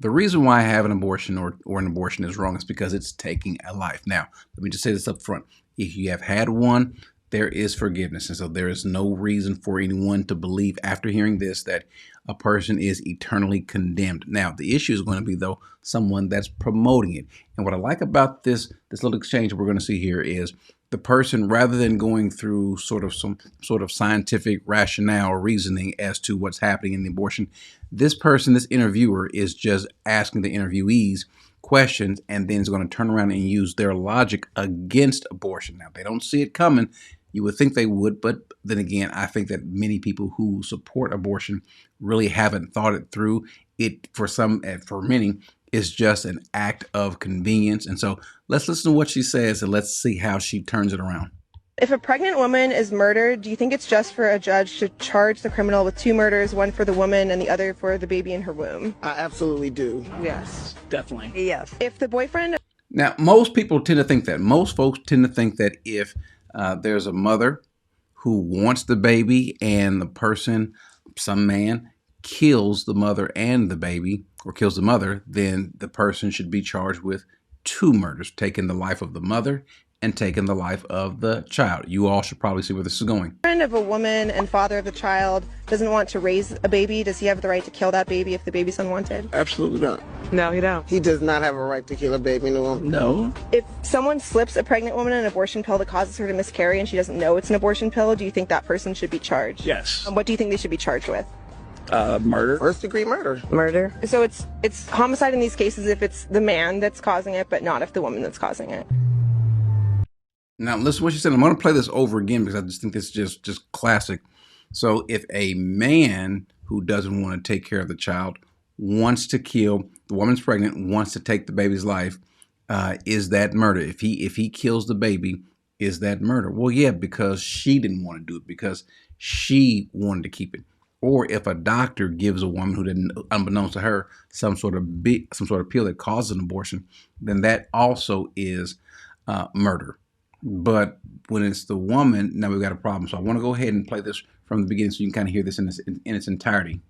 The reason why I have an abortion or an abortion is wrong is because it's taking a life. Now, let me just say this up front. If you have had one, there is forgiveness. And so there is no reason for anyone to believe after hearing this that a person is eternally condemned. Now, the issue is going to be, though, someone that's promoting it. And what I like about this little exchange we're going to see here is the person, rather than going through some sort of scientific rationale or reasoning as to what's happening in the abortion, this person, this interviewer, is just asking the interviewees questions and then is going to turn around and use their logic against abortion. Now, they don't see it coming. You would think they would, but then again, I think that many people who support abortion really haven't thought it through. It, for many, is just an act of convenience. And so let's listen to what she says and let's see how she turns it around. If a pregnant woman is murdered, do you think it's just for a judge to charge the criminal with 2 murders, one for the woman and the other for the baby in her womb? I absolutely do. Yes, definitely. Yes. If the boyfriend... Now, most people tend to think that. Most folks tend to think that if there's a mother who wants the baby and the person, some man, kills the mother and the baby, or kills the mother, then the person should be charged with 2 murders, taking the life of the mother and taking the life of the child. You all should probably see where this is going. Friend of a woman and father of the child doesn't want to raise a baby, does he have the right to kill that baby if the baby's unwanted? Absolutely not. No, you don't. He does not have a right to kill a baby, No. If someone slips a pregnant woman an abortion pill that causes her to miscarry and she doesn't know it's an abortion pill, do you think that person should be charged? Yes. What do you think they should be charged with? Murder. First-degree murder. Murder. So it's homicide in these cases if it's the man that's causing it, but not if the woman that's causing it. Now, listen to what she said. I'm going to play this over again because I just think this is just classic. So if a man who doesn't want to take care of the child wants to kill, the woman's pregnant, wants to take the baby's life, is that murder? If he kills the baby, is that murder? Well, yeah, because she didn't want to do it, because she wanted to keep it. Or if a doctor gives a woman who didn't, unbeknownst to her, some sort of pill that causes an abortion, then that also is murder. But when it's the woman, now we've got a problem. So I want to go ahead and play this from the beginning so you can kind of hear this in its entirety.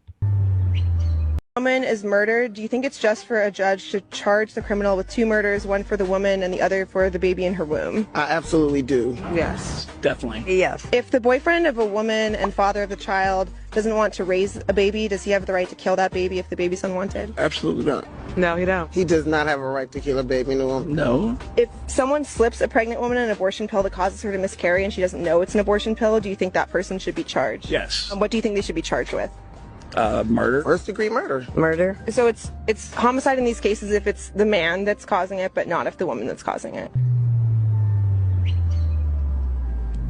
Woman is murdered, do you think it's just for a judge to charge the criminal with 2 murders, one for the woman and the other for the baby in her womb? I absolutely do. Yes, definitely. Yes. If the boyfriend of a woman and father of the child doesn't want to raise a baby, does he have the right to kill that baby if the baby's unwanted? Absolutely not. No, you don't. He does not have a right to kill a baby, No. If someone slips a pregnant woman an abortion pill that causes her to miscarry and she doesn't know it's an abortion pill, do you think that person should be charged? Yes. What do you think they should be charged with? Murder. First-degree murder. Murder. So it's homicide in these cases if it's the man that's causing it, but not if the woman that's causing it.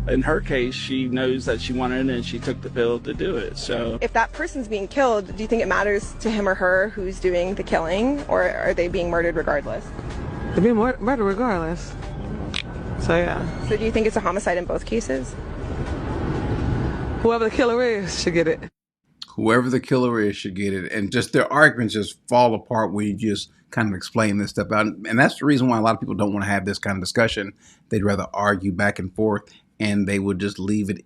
In her case, she knows that she wanted it and she took the pill to do it. So If that person's being killed, do you think it matters to him or her who's doing the killing, or are they being murdered regardless? They're being murdered regardless. So yeah, So do you think it's a homicide in both cases? whoever the killer is should get it. Whoever the killer is should get it. And just their arguments just fall apart when you just kind of explain this stuff out. And that's the reason why a lot of people don't want to have this kind of discussion. They'd rather argue back and forth, and they would just leave it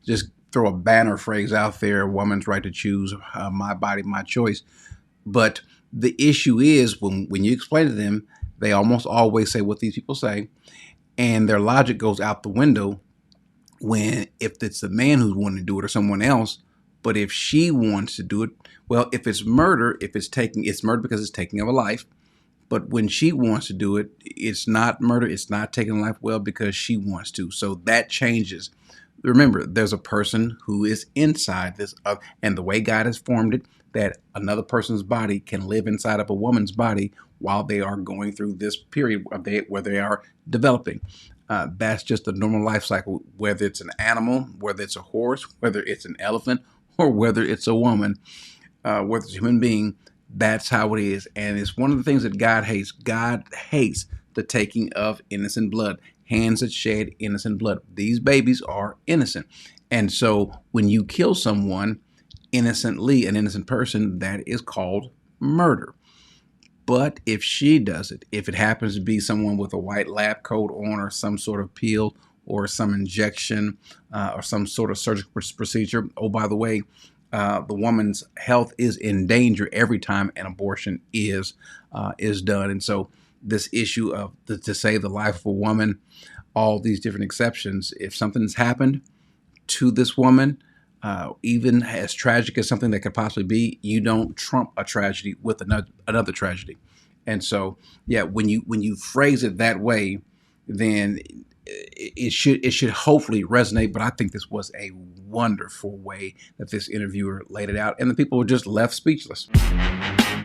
just throw a banner phrase out there, a woman's right to choose, my body, my choice. But the issue is when you explain to them, they almost always say what these people say, and their logic goes out the window if it's the man who's wanting to do it or someone else. But if she wants to do it, well, if it's murder, it's murder because it's taking of a life. But when she wants to do it, it's not murder. It's not taking a life, well, because she wants to. So that changes. Remember, there's a person who is inside this, and the way God has formed it, that another person's body can live inside of a woman's body while they are going through this period where they are developing. That's just a normal life cycle, whether it's an animal, whether it's a horse, whether it's an elephant, or whether it's a woman, whether it's a human being. That's how it is. And it's one of the things that God hates. God hates the taking of innocent blood, hands that shed innocent blood. These babies are innocent. And so when you kill someone innocently, an innocent person, that is called murder. But if she does it, if it happens to be someone with a white lab coat on, or some sort of pill, or some injection, or some sort of surgical procedure, oh, by the way, the woman's health is in danger every time an abortion is done. And so this issue of to save the life of a woman, all these different exceptions, if something's happened to this woman, even as tragic as something that could possibly be, you don't trump a tragedy with another tragedy. And so, yeah, when you phrase it that way, then it should hopefully resonate. But I think this was a wonderful way that this interviewer laid it out, and the people were just left speechless.